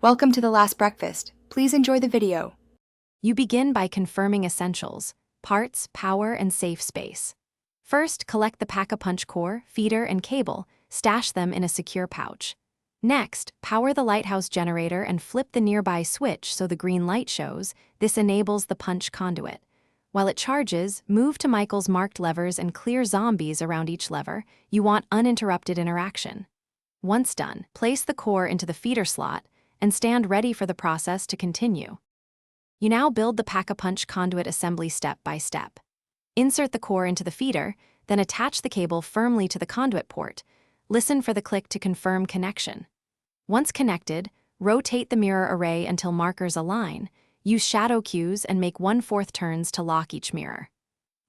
Welcome to the last breakfast. Please enjoy the video. You begin by confirming essentials: parts, power, and safe space. First, collect the Pack-a-Punch core, feeder, and cable, stash them in a secure pouch. Next, power the Lighthouse generator and flip the nearby switch so the green light shows. This enables the punch conduit. While it charges, move to Michael's marked levers and clear zombies around each lever. You want uninterrupted interaction. Once done, place the core into the feeder slot and stand ready for the process to continue. You now build the Pack-a-Punch conduit assembly step by step. Insert the core into the feeder, then attach the cable firmly to the conduit port. Listen for the click to confirm connection. Once connected, rotate the mirror array until markers align. Use shadow cues and make 1/4 turns to lock each mirror.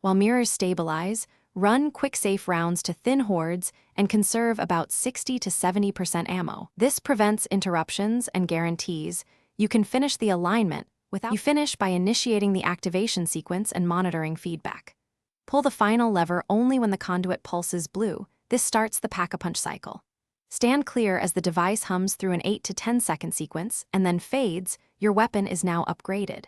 While mirrors stabilize, run quick safe rounds to thin hordes and conserve about 60 to 70% ammo. This prevents interruptions and guarantees you can finish the alignment without. You finish by initiating the activation sequence and monitoring feedback. Pull the final lever only when the conduit pulses blue. This starts the Pack-a-Punch cycle. Stand clear as the device hums through an 8 to 10-second sequence and then fades. Your weapon is now upgraded.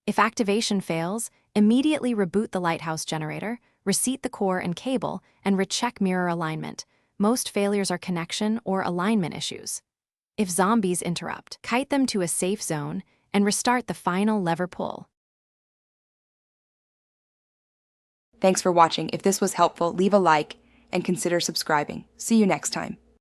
If activation fails, immediately reboot the Lighthouse generator, reseat the core and cable, and recheck mirror alignment. Most failures are connection or alignment issues. If zombies interrupt, kite them to a safe zone and restart the final lever pull. Thanks for watching. If this was helpful, leave a like and consider subscribing. See you next time.